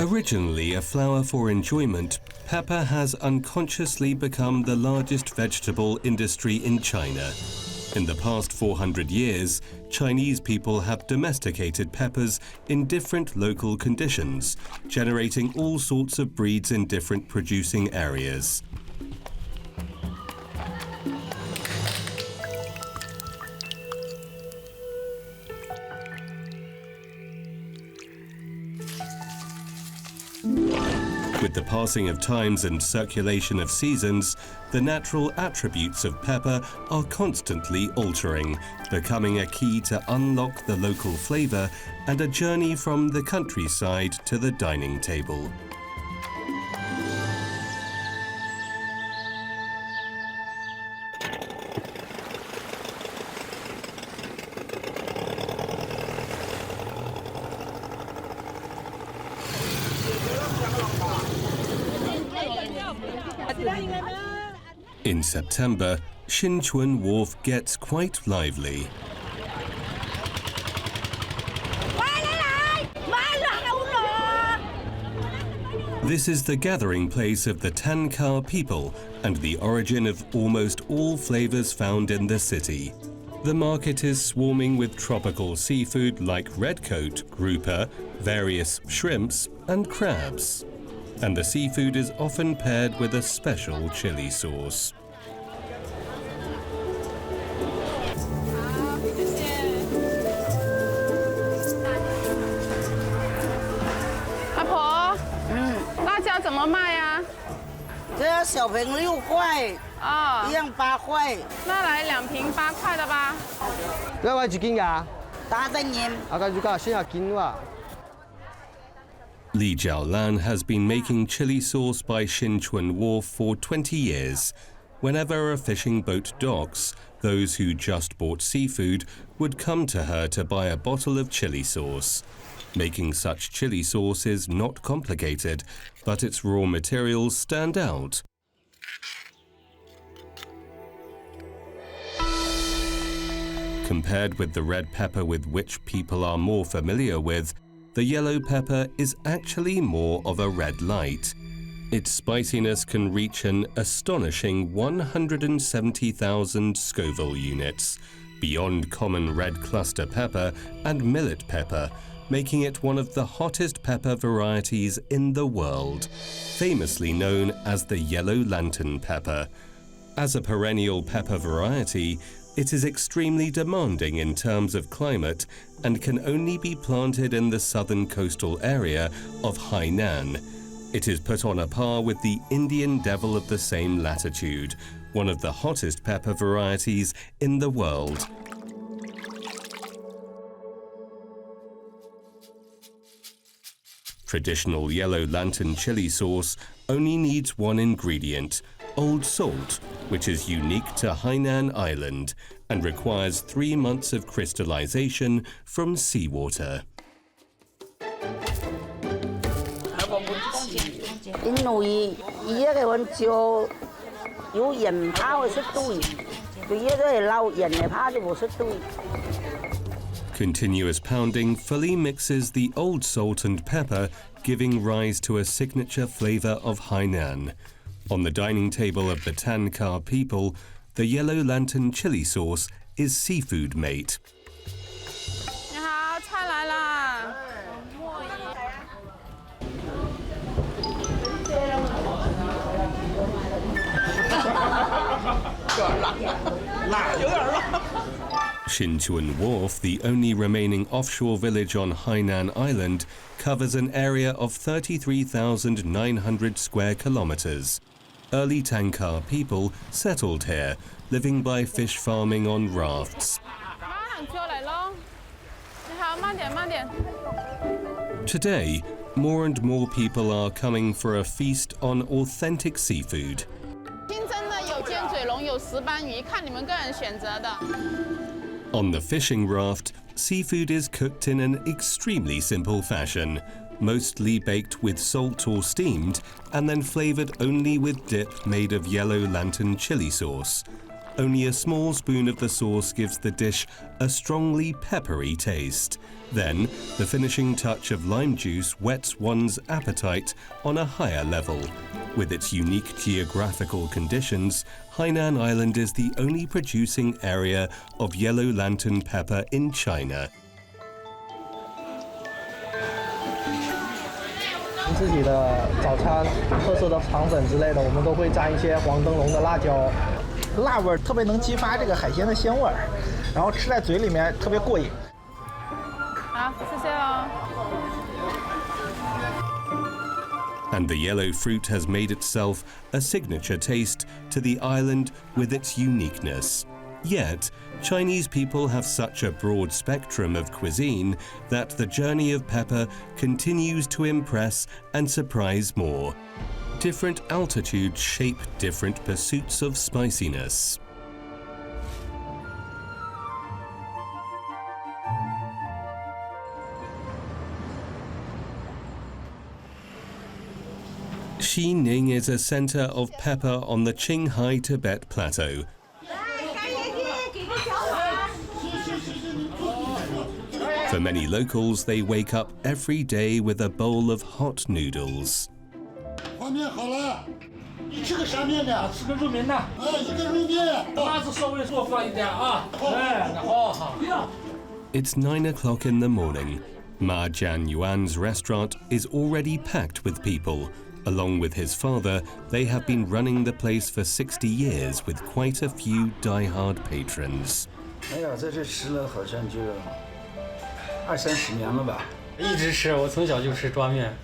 Originally a flower for enjoyment, pepper has unconsciously become the largest vegetable industry in China. In the past 400 years, Chinese people have domesticated peppers in different local conditions, generating all sorts of breeds in different producing areas. With the passing of times and circulation of seasons, the natural attributes of pepper are constantly altering, becoming a key to unlock the local flavor and a journey from the countryside to the dining table. In September, Xinchuan Wharf gets quite lively. This is the gathering place of the Tanka people and the origin of almost all flavors found in the city. The market is swarming with tropical seafood like redcoat, grouper, various shrimps and crabs. And the seafood is often paired with a special chili sauce. Li Jiaolan has been making chili sauce by Xinchuan Wharf for 20 years. Whenever a fishing boat docks, those who just bought seafood would come to her to buy a bottle of chili sauce. Making such chili sauce is not complicated, but its raw materials stand out. Compared with the red pepper with which people are more familiar with, the yellow pepper is actually more of a red light. Its spiciness can reach an astonishing 170,000 Scoville units, beyond common red cluster pepper and millet pepper, making it one of the hottest pepper varieties in the world, famously known as the yellow lantern pepper. As a perennial pepper variety, it is extremely demanding in terms of climate and can only be planted in the southern coastal area of Hainan. It is put on a par with the Indian devil of the same latitude, one of the hottest pepper varieties in the world. Traditional yellow lantern chili sauce only needs one ingredient, old salt, which is unique to Hainan Island and requires 3 months of crystallization from seawater. Continuous pounding fully mixes the old salt and pepper, giving rise to a signature flavor of Hainan. On the dining table of the Tanka people, the yellow lantern chili sauce is seafood mate. Xinchuan Wharf, the only remaining offshore village on Hainan Island, covers an area of 33,900 square kilometers. Early Tanka people settled here, living by fish farming on rafts. Today, more and more people are coming for a feast on authentic seafood. On the fishing raft, seafood is cooked in an extremely simple fashion, mostly baked with salt or steamed, and then flavored only with dip made of yellow lantern chili sauce. only a small spoon of the sauce gives the dish a strongly peppery taste. Then, the finishing touch of lime juice whets one's appetite on a higher level. With its unique geographical conditions, Hainan Island is the only producing area of yellow lantern pepper in China. 自己的早餐特色的肠粉之类的，我们都会蘸一些黄灯笼的辣椒，辣味特别能激发这个海鲜的鲜味，然后吃在嘴里面特别过瘾。好，谢谢哦。 And the yellow fruit has made itself a signature taste to the island with its uniqueness. Yet, Chinese people have such a broad spectrum of cuisine that the journey of pepper continues to impress and surprise more. Different altitudes shape different pursuits of spiciness. Xining is a center of pepper on the Qinghai Tibet Plateau. For many locals, they wake up every day with a bowl of hot noodles. It's 9 o'clock in the morning. Ma Jian Yuan's restaurant is already packed with people. Along with his father, they have been running the place for 60 years with quite a few die-hard patrons. 哎呀，在这吃了好像就20-30年了吧。一直吃，我从小就吃抓面。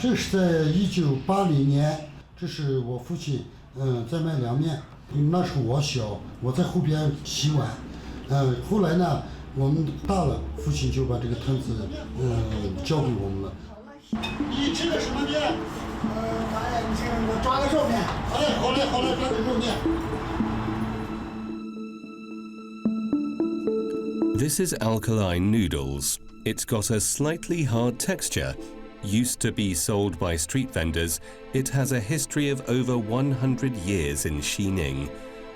这是在1980年，这是我父亲在卖凉面。那时候我小，我在后边洗碗。后来呢，我们大了，父亲就把这个摊子交给我们了。你吃的什么面？我抓个肉面。哎，好嘞，好嘞，抓个肉面。 This is alkaline noodles. It's got a slightly hard texture. Used to be sold by street vendors, it has a history of over 100 years in Xining.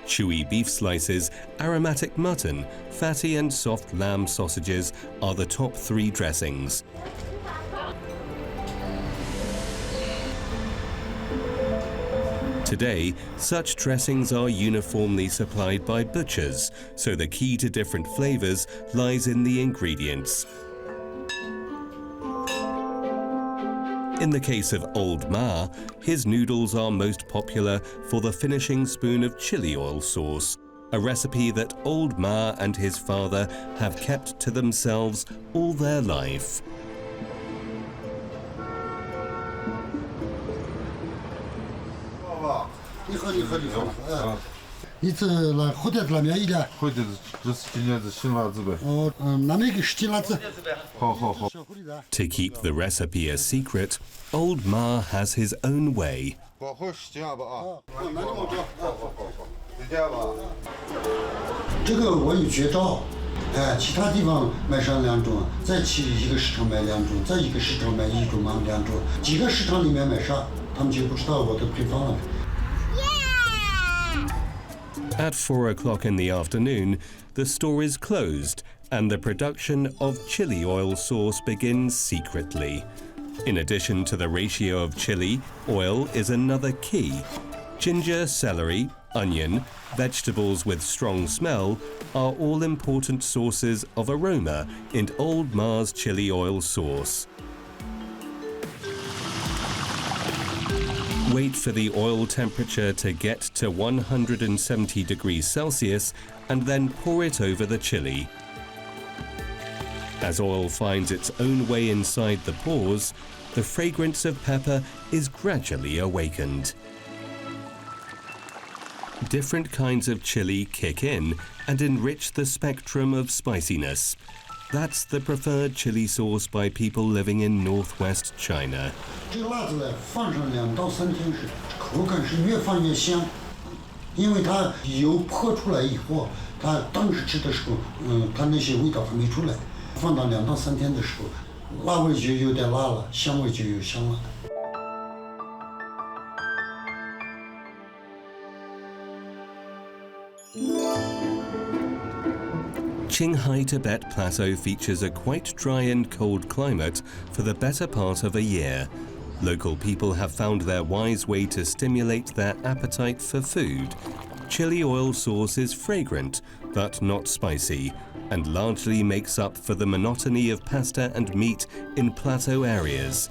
Chewy beef slices, aromatic mutton, fatty and soft lamb sausages are the top 3 dressings. Today, such dressings are uniformly supplied by butchers, so the key to different flavors lies in the ingredients. In the case of Old Ma, his noodles are most popular for the finishing spoon of chili oil sauce, a recipe that Old Ma and his father have kept to themselves all their life. 你好，你好，你好。你这来后台的拉面一点。后台这是今年是新辣子呗。那个是新辣子。好。To keep the recipe a secret, Old Ma has his own way. 搞好时间吧啊。那你们好，再见吧。这个我有绝招，其他地方卖上2种，再去一个市场卖2种，再一个市场卖1种嘛2种，几个市场里面买啥，他们就不知道我的配方了。 At 4 o'clock in the afternoon, the store is closed and the production of chili oil sauce begins secretly. In addition to the ratio of chili, oil is another key. Ginger, celery, onion, vegetables with strong smell are all important sources of aroma in Old Ma's chili oil sauce. Wait for the oil temperature to get to 170 degrees Celsius and then pour it over the chili. As oil finds its own way inside the pores, the fragrance of pepper is gradually awakened. Different kinds of chili kick in and enrich the spectrum of spiciness. That's the preferred chili sauce by people living in northwest China. 这个辣子呢，放上2到3天是口感是越放越香，因为它油泼出来以后，它当时吃的时候，它那些味道还没出来。放到2到3天的时候，辣味就有点辣了，香味就有香了。Qinghai Tibet Plateau features a quite dry and cold climate for the better part of a year. Local people have found their wise way to stimulate their appetite for food. Chili oil sauce is fragrant, but not spicy, and largely makes up for the monotony of pasta and meat in plateau areas.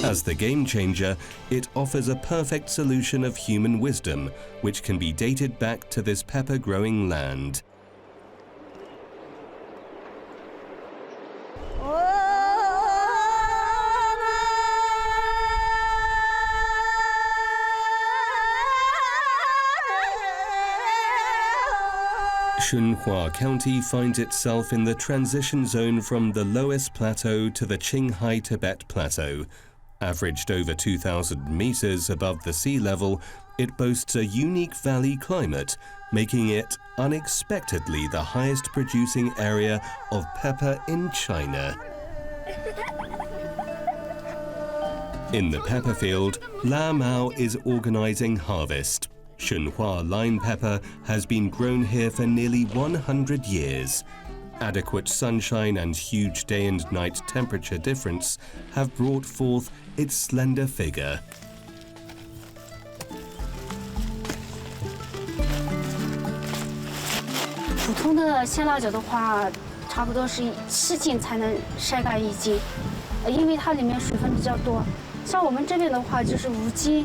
As the game changer, it offers a perfect solution of human wisdom, which can be dated back to this pepper-growing land. Shunhua County finds itself in the transition zone from the lowest plateau to the Qinghai Tibet Plateau. Averaged over 2,000 meters above the sea level, it boasts a unique valley climate, making it unexpectedly the highest producing area of pepper in China. In the pepper field, La Mao is organizing harvest. Shunhua line pepper has been grown here for nearly 100 years. Adequate sunshine and huge day and night temperature difference have brought forth its slender figure. 普通的鲜辣椒的话，差不多是7斤才能晒干1斤，因为它里面水分比较多。像我们这边的话，就是5斤，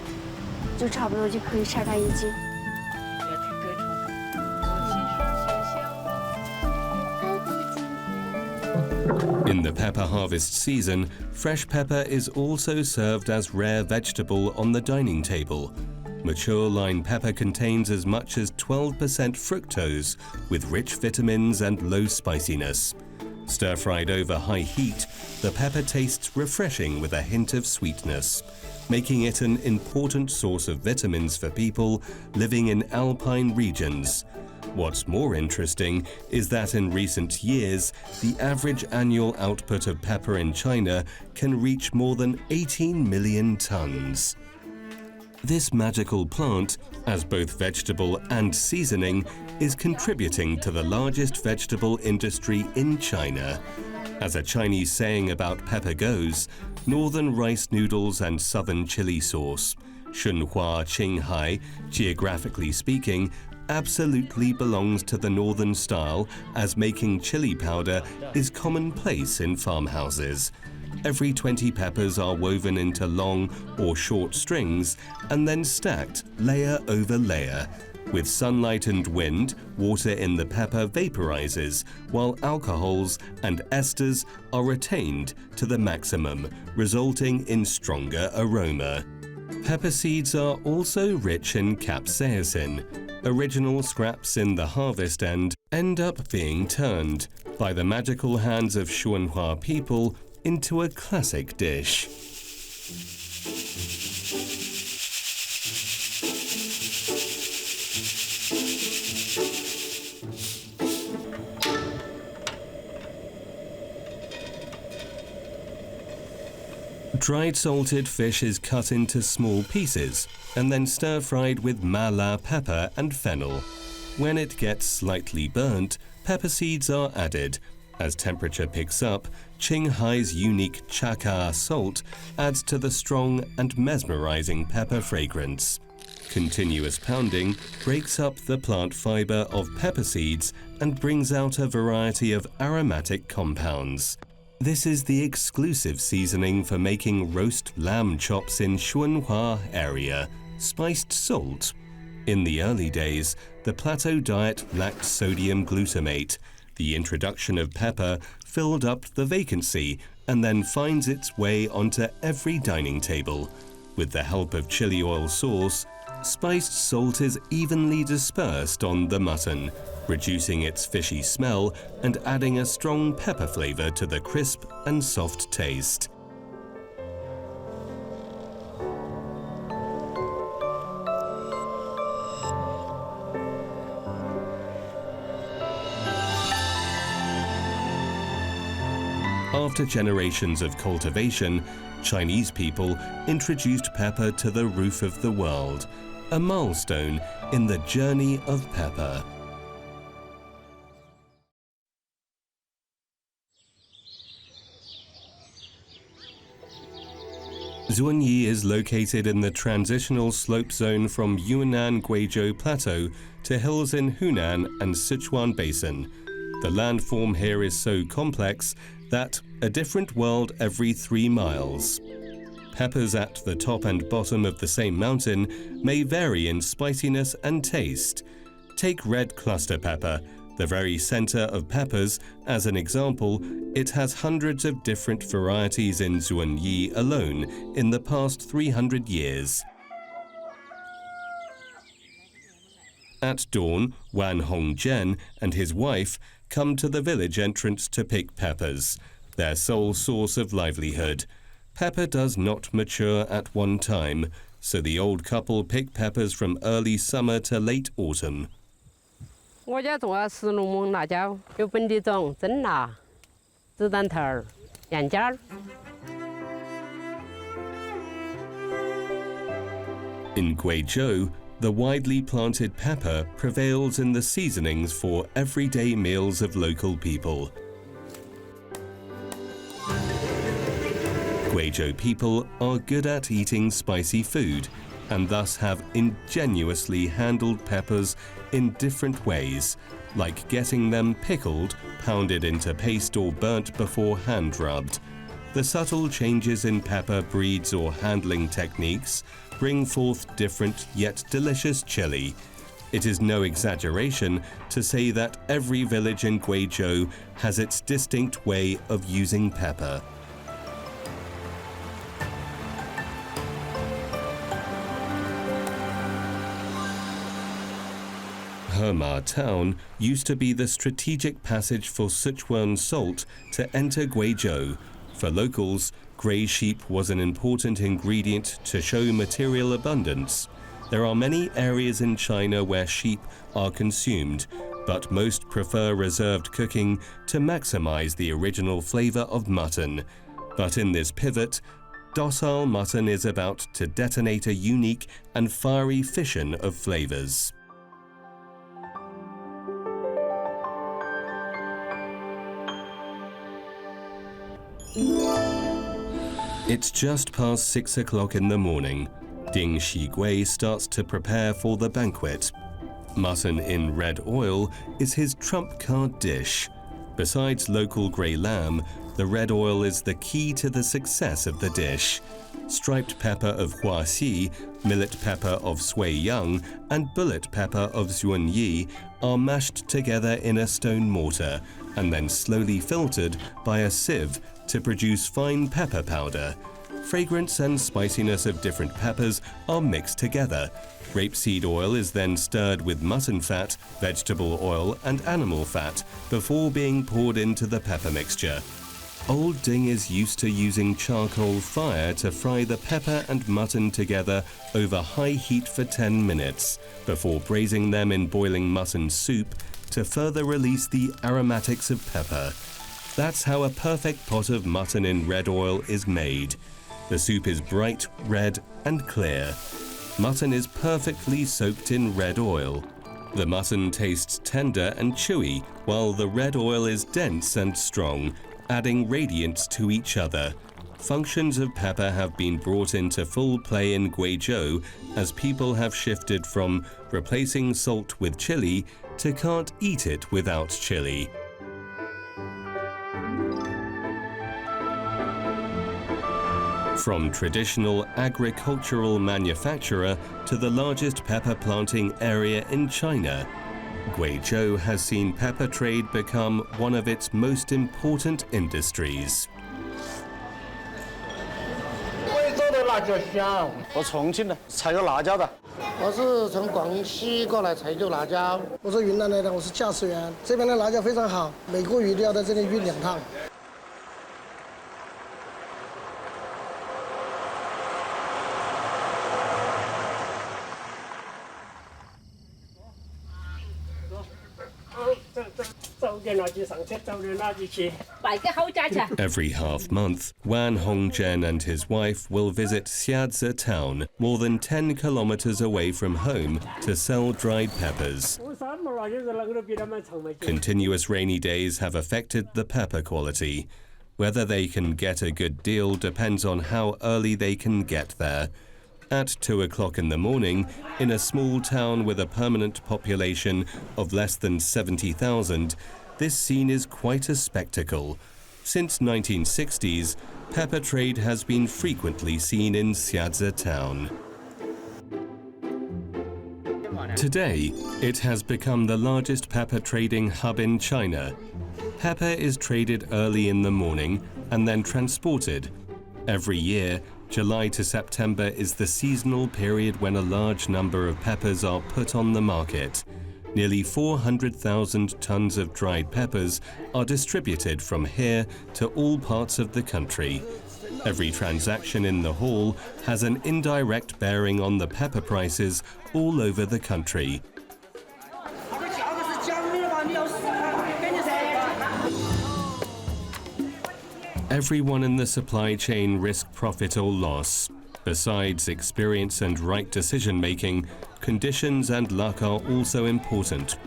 就差不多就可以晒干1斤。 In the pepper harvest season, fresh pepper is also served as rare vegetable on the dining table. Mature line pepper contains as much as 12% fructose, with rich vitamins and low spiciness. Stir-fried over high heat, the pepper tastes refreshing with a hint of sweetness, making it an important source of vitamins for people living in alpine regions. What's more interesting is that in recent years, the average annual output of pepper in China can reach more than 18 million tons. This magical plant, as both vegetable and seasoning, is contributing to the largest vegetable industry in China. As a Chinese saying about pepper goes, northern rice noodles and southern chili sauce. Shunhua Qinghai, geographically speaking, absolutely belongs to the northern style, as making chili powder is commonplace in farmhouses. Every 20 peppers are woven into long or short strings and then stacked layer over layer. With sunlight and wind, water in the pepper vaporizes, while alcohols and esters are retained to the maximum, resulting in stronger aroma. Pepper seeds are also rich in capsaicin. Original scraps in the harvest end up being turned, by the magical hands of Shunhua people, into a classic dish. Dried salted fish is cut into small pieces and then stir-fried with mala pepper and fennel. When it gets slightly burnt, pepper seeds are added. As temperature picks up, Qinghai's unique chaka salt adds to the strong and mesmerizing pepper fragrance. Continuous pounding breaks up the plant fiber of pepper seeds and brings out a variety of aromatic compounds. This is the exclusive seasoning for making roast lamb chops in Shunhua area, spiced salt. In the early days, the plateau diet lacked sodium glutamate. The introduction of pepper filled up the vacancy and then finds its way onto every dining table. With the help of chili oil sauce, spiced salt is evenly dispersed on the mutton, reducing its fishy smell and adding a strong pepper flavor to the crisp and soft taste. after generations of cultivation, Chinese people introduced pepper to the roof of the world, a milestone in the journey of pepper. Zhuangyi is located in the transitional slope zone from Yunnan-Guizhou Plateau to hills in Hunan and Sichuan Basin. The landform here is so complex that a different world every 3 miles. Peppers at the top and bottom of the same mountain may vary in spiciness and taste. Take red cluster pepper, the very center of peppers, as an example. It has hundreds of different varieties in Zhuangyi alone in the past 300 years. At dawn, Wan Hongzhen and his wife come to the village entrance to pick peppers, their sole source of livelihood. Pepper does not mature at one time, so the old couple pick peppers from early summer to late autumn. 我家种石龙门辣椒，有本地种真辣、子弹头、羊尖。In Guizhou, the widely planted pepper prevails in the seasonings for everyday meals of local people. Guizhou people are good at eating spicy food and thus have ingeniously handled peppers in different ways, like getting them pickled, pounded into paste or burnt before hand rubbed. The subtle changes in pepper breeds or handling techniques bring forth different yet delicious chili. It is no exaggeration to say that every village in Guizhou has its distinct way of using pepper. Hema town used to be the strategic passage for Sichuan salt to enter Guizhou. For locals, grey sheep was an important ingredient to show material abundance. There are many areas in China where sheep are consumed, but most prefer reserved cooking to maximize the original flavor of mutton. But in this pivot, docile mutton is about to detonate a unique and fiery fission of flavors. It's just past 6 o'clock in the morning. Ding Shigui starts to prepare for the banquet. Mutton in red oil is his trump card dish. Besides local grey lamb, the red oil is the key to the success of the dish. Striped pepper of Huaxi, millet pepper of Suiyang, and bullet pepper of Zhuangyi are mashed together in a stone mortar and then slowly filtered by a sieve to produce fine pepper powder. Fragrance and spiciness of different peppers are mixed together. Rapeseed oil is then stirred with mutton fat, vegetable oil, and animal fat before being poured into the pepper mixture. Old Ding is used to using charcoal fire to fry the pepper and mutton together over high heat for 10 minutes, before braising them in boiling mutton soup to further release the aromatics of pepper. That's how a perfect pot of mutton in red oil is made. The soup is bright red and clear. Mutton is perfectly soaked in red oil. The mutton tastes tender and chewy, while the red oil is dense and strong, adding radiance to each other. Functions of pepper have been brought into full play in Guizhou as people have shifted from replacing salt with chili to can't eat it without chili. From traditional agricultural manufacturer to the largest pepper planting area in China, Guizhou has seen pepper trade become one of its most important industries. 贵州的辣椒香。我重庆的，采购辣椒的。我是从广西过来采购辣椒。我是云南来的，我是驾驶员。这边的辣椒非常好，每个月都要在这里运2趟。 走点垃圾上车，走点垃圾去。Every half month, Wan Hongzhen and his wife will visit Xiazi town, more than 10 kilometers away from home, to sell dried peppers. Continuous rainy days have affected the pepper quality. Whether they can get a good deal depends on how early they can get there. At 2 o'clock in the morning, in a small town with a permanent population of less than 70,000, this scene is quite a spectacle. Since 1960s, pepper trade has been frequently seen in Xiazi town. Today, it has become the largest pepper trading hub in China. Pepper is traded early in the morning and then transported. Every year, July to September is the seasonal period when a large number of peppers are put on the market. Nearly 400,000 tons of dried peppers are distributed from here to all parts of the country. Every transaction in the hall has an indirect bearing on the pepper prices all over the country. Everyone in the supply chain risks profit or loss. Besides experience and right decision-making, conditions and luck are also important.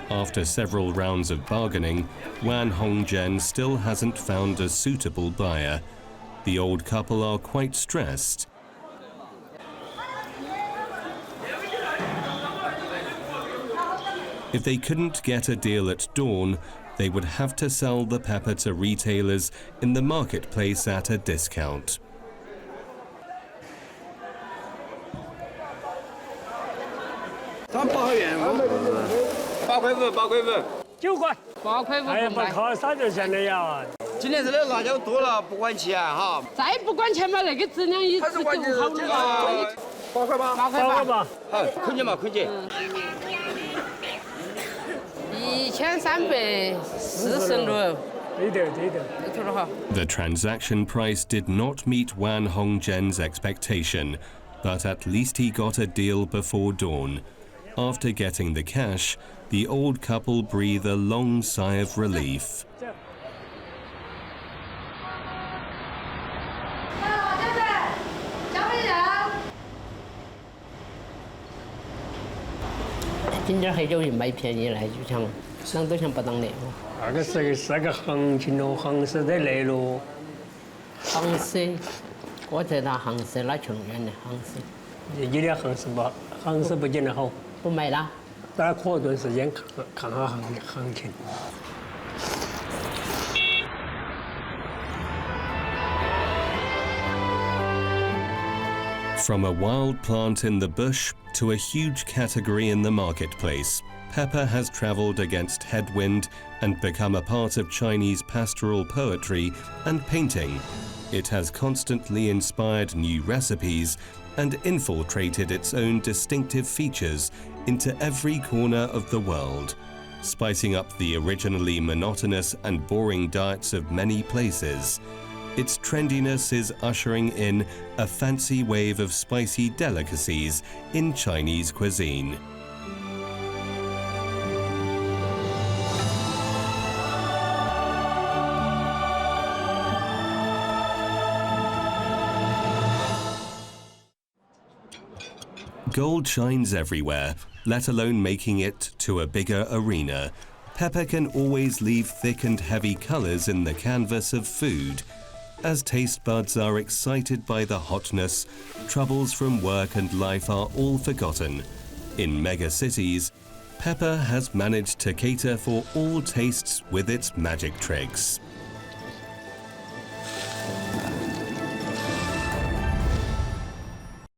After several rounds of bargaining, Wan Hongzhen still hasn't found a suitable buyer. The old couple are quite stressed. If they couldn't get a deal at dawn, they would have to sell the pepper to retailers in the marketplace at a discount. 8块元，8块5，8块5，9块，8块5。哎呀，不靠3角钱的呀！今天这个辣椒多了，不管钱哈。再不管钱嘛，那个质量一直就好了嘛。8块8，8块8，好，坤姐嘛，坤姐。1346。The transaction price did not meet Wan Hongzhen's expectation, but at least he got a deal before dawn. After getting the cash, the old couple breathe a long sigh of relief. From a wild plant in the bush to a huge category in the marketplace, pepper has traveled against headwind and become a part of Chinese pastoral poetry and painting. It has constantly inspired new recipes and infiltrated its own distinctive features into every corner of the world, spicing up the originally monotonous and boring diets of many places. Its trendiness is ushering in a fancy wave of spicy delicacies in Chinese cuisine. Gold shines everywhere, let alone making it to a bigger arena. Pepper can always leave thick and heavy colors in the canvas of food. As taste buds are excited by the hotness, troubles from work and life are all forgotten. In mega cities, pepper has managed to cater for all tastes with its magic tricks.